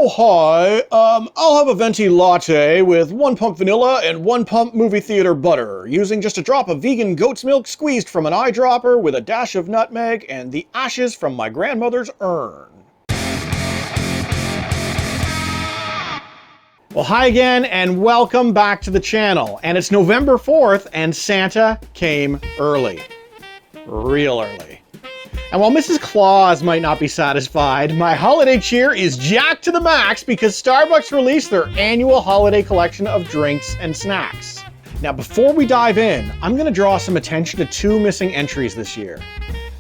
Oh, hi. I'll have a venti latte with 1 pump vanilla and 1 pump movie theater butter, using just a drop of vegan goat's milk squeezed from an eyedropper with a dash of nutmeg and the ashes from my grandmother's urn. Well, hi again, and welcome back to the channel. And it's November 4th, and Santa came early. Real early. And while Mrs. Claus might not be satisfied, my holiday cheer is jacked to the max because Starbucks released their annual holiday collection of drinks and snacks. Now, before we dive in, I'm going to draw some attention to 2 missing entries this year.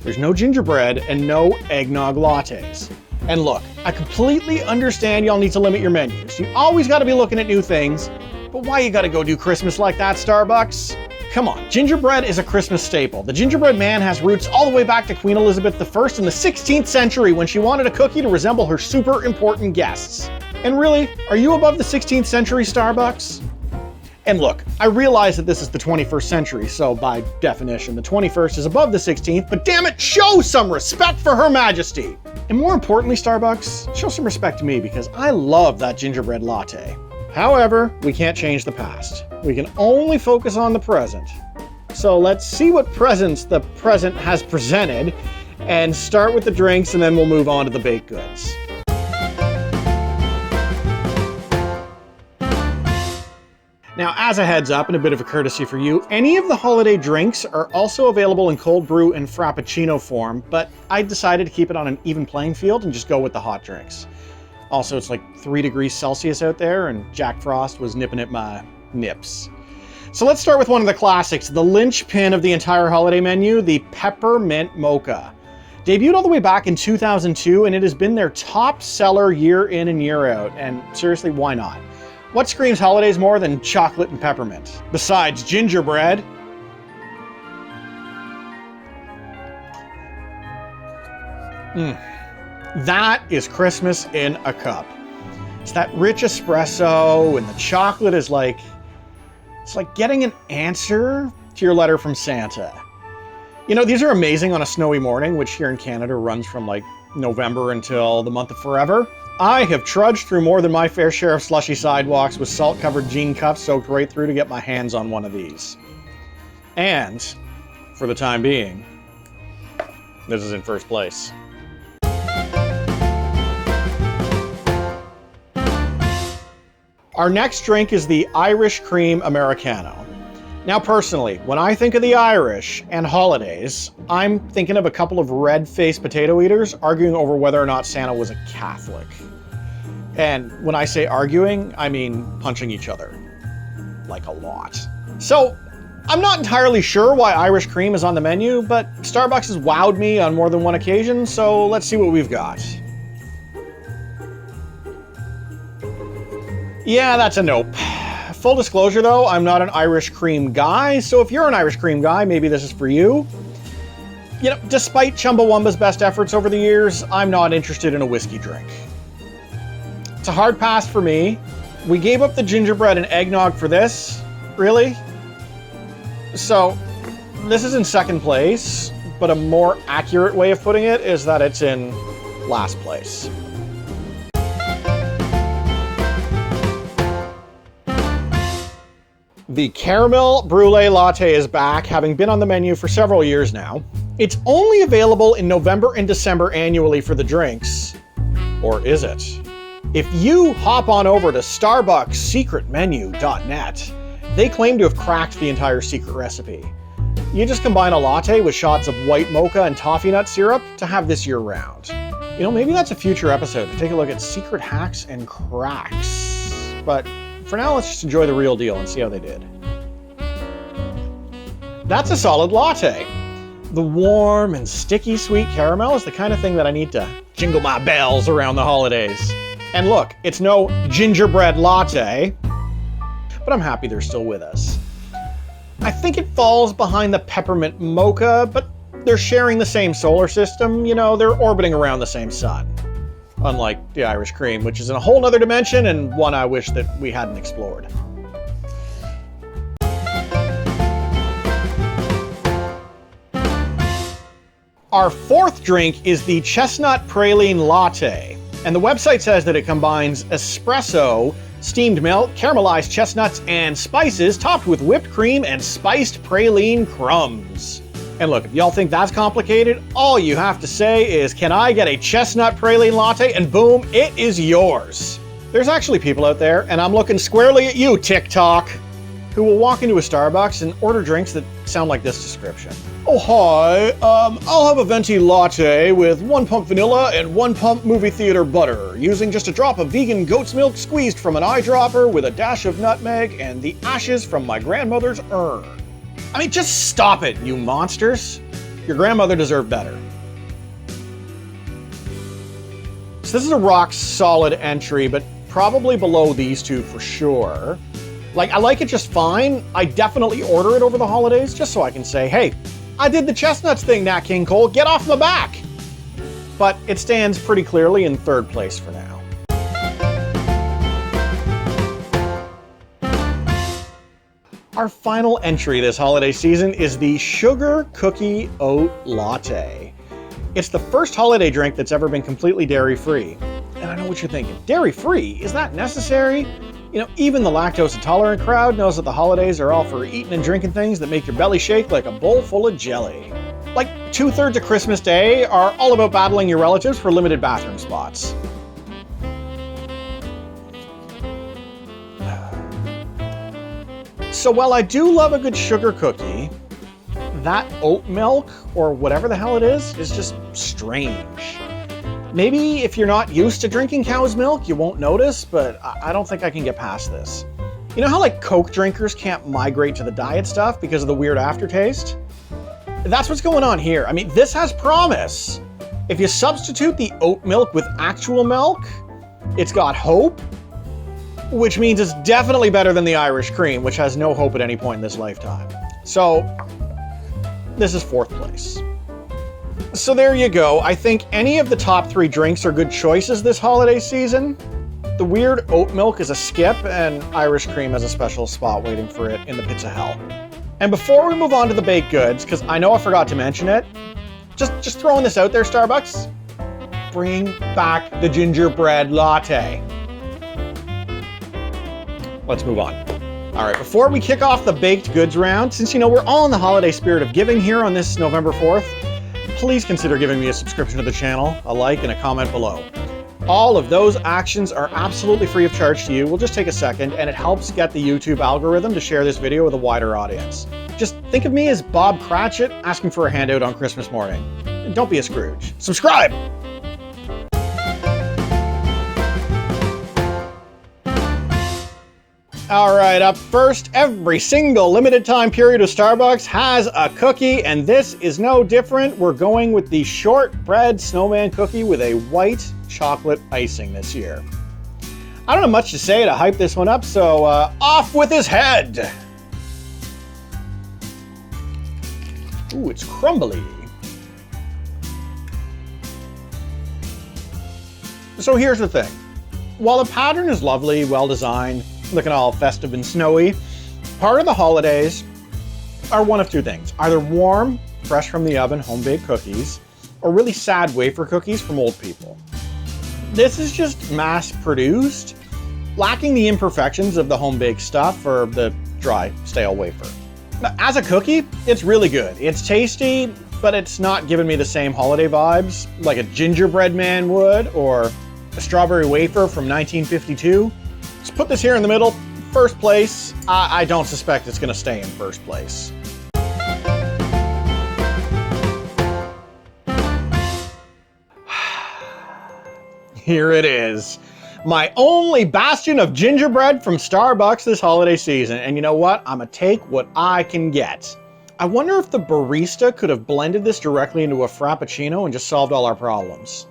There's no gingerbread and no eggnog lattes. And look, I completely understand y'all need to limit your menus. You always got to be looking at new things, but why you got to go do Christmas like that, Starbucks? Come on, gingerbread is a Christmas staple. The gingerbread man has roots all the way back to Queen Elizabeth I in the 16th century when she wanted a cookie to resemble her super important guests. And really, are you above the 16th century, Starbucks? And look, I realize that this is the 21st century, so by definition, the 21st is above the 16th, but damn it, show some respect for Her Majesty! And more importantly, Starbucks, show some respect to me because I love that gingerbread latte. However, we can't change the past. We can only focus on the present. So let's see what presents the present has presented and start with the drinks, and then we'll move on to the baked goods. Now, as a heads up and a bit of a courtesy for you, any of the holiday drinks are also available in cold brew and frappuccino form, but I decided to keep it on an even playing field and just go with the hot drinks. Also, it's like 3 degrees Celsius out there, and Jack Frost was nipping at my nips. So let's start with one of the classics, the linchpin of the entire holiday menu, the Peppermint Mocha. Debuted all the way back in 2002, and it has been their top seller year in and year out, and seriously, why not? What screams holidays more than chocolate and peppermint? Besides gingerbread. That is Christmas in a cup. It's that rich espresso, and the chocolate is like, it's like getting an answer to your letter from Santa. You know, these are amazing on a snowy morning, which here in Canada runs from like November until the month of forever. I have trudged through more than my fair share of slushy sidewalks with salt-covered jean cuffs soaked right through to get my hands on one of these. And, for the time being, this is in first place. Our next drink is the Irish Cream Americano. Now personally, when I think of the Irish and holidays, I'm thinking of a couple of red-faced potato eaters arguing over whether or not Santa was a Catholic. And when I say arguing, I mean punching each other. Like a lot. So, I'm not entirely sure why Irish Cream is on the menu, but Starbucks has wowed me on more than one occasion, so let's see what we've got. Yeah, that's a nope. Full disclosure though, I'm not an Irish cream guy, so if you're an Irish cream guy, maybe this is for you. You know, despite Chumbawamba's best efforts over the years, I'm not interested in a whiskey drink. It's a hard pass for me. We gave up the gingerbread and eggnog for this, really? So, this is in second place, but a more accurate way of putting it is that it's in last place. The Caramel Brûlé Latte is back, having been on the menu for several years now. It's only available in November and December annually for the drinks. Or is it? If you hop on over to starbuckssecretmenu.net, they claim to have cracked the entire secret recipe. You just combine a latte with shots of white mocha and toffee nut syrup to have this year-round. You know, maybe that's a future episode to take a look at secret hacks and cracks. But for now, let's just enjoy the real deal and see how they did. That's a solid latte. The warm and sticky sweet caramel is the kind of thing that I need to jingle my bells around the holidays. And look, it's no gingerbread latte, but I'm happy they're still with us. I think it falls behind the Peppermint Mocha, but they're sharing the same solar system. You know, they're orbiting around the same sun. Unlike the Irish Cream, which is in a whole nother dimension and one I wish that we hadn't explored. Our fourth drink is the Chestnut Praline Latte. And the website says that it combines espresso, steamed milk, caramelized chestnuts, and spices topped with whipped cream and spiced praline crumbs. And look, if y'all think that's complicated, all you have to say is, can I get a chestnut praline latte? And boom, it is yours. There's actually people out there, and I'm looking squarely at you, TikTok, who will walk into a Starbucks and order drinks that sound like this description. Oh, hi, I'll have a venti latte with 1 pump vanilla and 1 pump movie theater butter, using just a drop of vegan goat's milk squeezed from an eyedropper with a dash of nutmeg and the ashes from my grandmother's urn. I mean, just stop it, you monsters. Your grandmother deserved better. So this is a rock solid entry, but probably below these two for sure. Like, I like it just fine. I definitely order it over the holidays just so I can say, hey, I did the chestnuts thing, Nat King Cole, get off my back. But it stands pretty clearly in third place for now. Our final entry this holiday season is the Sugar Cookie Oat Latte. It's the first holiday drink that's ever been completely dairy-free. And I know what you're thinking, dairy-free? Is that necessary? You know, even the lactose-intolerant crowd knows that the holidays are all for eating and drinking things that make your belly shake like a bowl full of jelly. Like 2/3 of Christmas Day are all about battling your relatives for limited bathroom spots. So while I do love a good sugar cookie, that oat milk, or whatever the hell it is just strange. Maybe if you're not used to drinking cow's milk, you won't notice, but I don't think I can get past this. You know how like Coke drinkers can't migrate to the diet stuff because of the weird aftertaste? That's what's going on here. I mean, this has promise. If you substitute the oat milk with actual milk, it's got hope, which means it's definitely better than the Irish cream, which has no hope at any point in this lifetime. So, this is 4th place. So there you go. I think any of the top 3 drinks are good choices this holiday season. The weird oat milk is a skip, and Irish cream has a special spot waiting for it in the pits of hell. And before we move on to the baked goods, because I know I forgot to mention it, just throwing this out there, Starbucks, bring back the gingerbread latte. Let's move on. All right, before we kick off the baked goods round, since you know we're all in the holiday spirit of giving here on this November 4th, please consider giving me a subscription to the channel, a like, and a comment below. All of those actions are absolutely free of charge to you. We'll just take a second, and it helps get the YouTube algorithm to share this video with a wider audience. Just think of me as Bob Cratchit asking for a handout on Christmas morning. And don't be a Scrooge. Subscribe! All right, up first, every single limited time period of Starbucks has a cookie, and this is no different. We're going with the shortbread Snowman Cookie with a white chocolate icing this year. I don't have much to say to hype this one up, so off with his head. Ooh, it's crumbly. So here's the thing. While the pattern is lovely, well designed, looking all festive and snowy, part of the holidays are one of two things. Either warm, fresh from the oven, home-baked cookies, or really sad wafer cookies from old people. This is just mass-produced, lacking the imperfections of the home-baked stuff or the dry, stale wafer. As a cookie, it's really good. It's tasty, but it's not giving me the same holiday vibes like a gingerbread man would, or a strawberry wafer from 1952. Let's put this here in the middle. First place. I don't suspect it's going to stay in first place. Here it is. My only bastion of gingerbread from Starbucks this holiday season. And you know what? I'm going to take what I can get. I wonder if the barista could have blended this directly into a Frappuccino and just solved all our problems.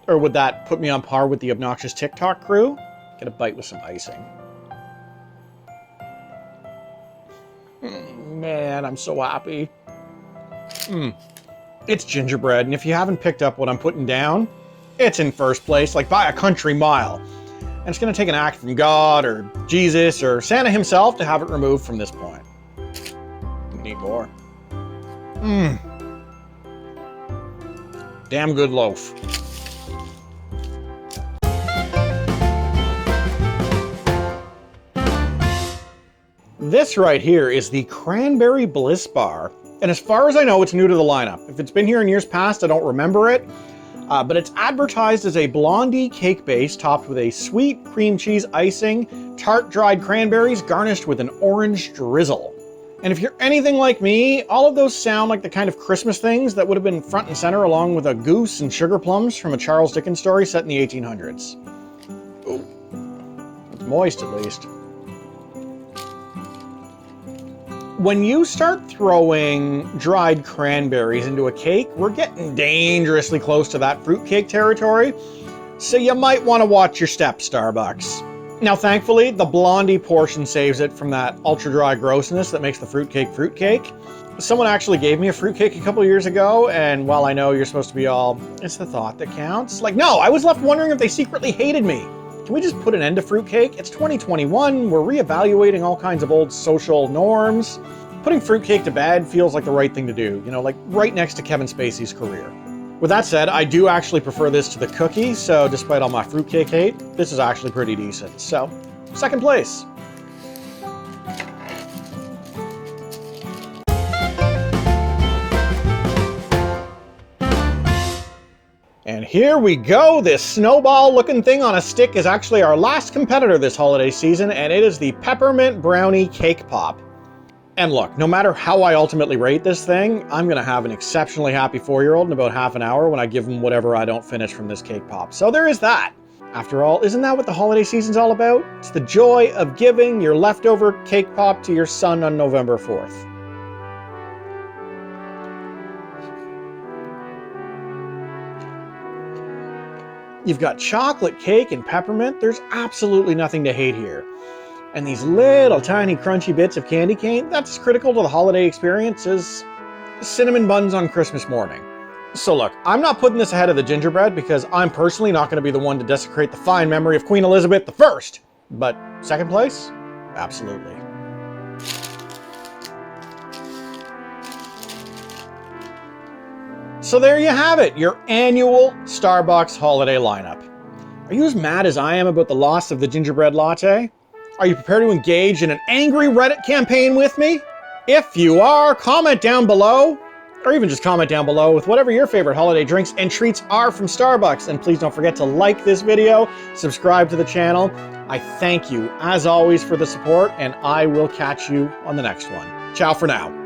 Or would that put me on par with the obnoxious TikTok crew? Get a bite with some icing. Man, I'm so happy. It's gingerbread, and if you haven't picked up what I'm putting down, it's in first place, like by a country mile. And it's going to take an act from God, or Jesus, or Santa himself to have it removed from this point. We need more. Damn good loaf. This right here is the Cranberry Bliss Bar. And as far as I know, it's new to the lineup. If it's been here in years past, I don't remember it. But it's advertised as a blondie cake base topped with a sweet cream cheese icing, tart dried cranberries garnished with an orange drizzle. And if you're anything like me, all of those sound like the kind of Christmas things that would have been front and center along with a goose and sugar plums from a Charles Dickens story set in the 1800s. Ooh. It's moist at least. When you start throwing dried cranberries into a cake, we're getting dangerously close to that fruitcake territory, so you might want to watch your step, Starbucks. Now, thankfully, the blondie portion saves it from that ultra-dry grossness that makes the fruitcake. Someone actually gave me a fruitcake a couple years ago, and while I know you're supposed to be all, it's the thought that counts, like, no, I was left wondering if they secretly hated me. Can we just put an end to fruitcake? It's 2021, we're reevaluating all kinds of old social norms. Putting fruitcake to bed feels like the right thing to do, you know, like right next to Kevin Spacey's career. With that said, I do actually prefer this to the cookie, so despite all my fruitcake hate, this is actually pretty decent. So, second place. And here we go. This snowball looking thing on a stick is actually our last competitor this holiday season, and it is the Peppermint Brownie Cake Pop. And look, no matter how I ultimately rate this thing, I'm gonna have an exceptionally happy 4-year-old in about half an hour when I give him whatever I don't finish from this cake pop. So there is that. After all, isn't that what the holiday season's all about? It's the joy of giving your leftover cake pop to your son on November 4th. You've got chocolate cake and peppermint. There's absolutely nothing to hate here. And these little tiny crunchy bits of candy cane, that's as critical to the holiday experience as cinnamon buns on Christmas morning. So look, I'm not putting this ahead of the gingerbread because I'm personally not going to be the one to desecrate the fine memory of Queen Elizabeth I. But second place? Absolutely. So there you have it, your annual Starbucks holiday lineup. Are you as mad as I am about the loss of the gingerbread latte? Are you prepared to engage in an angry Reddit campaign with me? If you are, comment down below, or even just comment down below with whatever your favorite holiday drinks and treats are from Starbucks. And please don't forget to like this video, subscribe to the channel. I thank you, as always, for the support, and I will catch you on the next one. Ciao for now.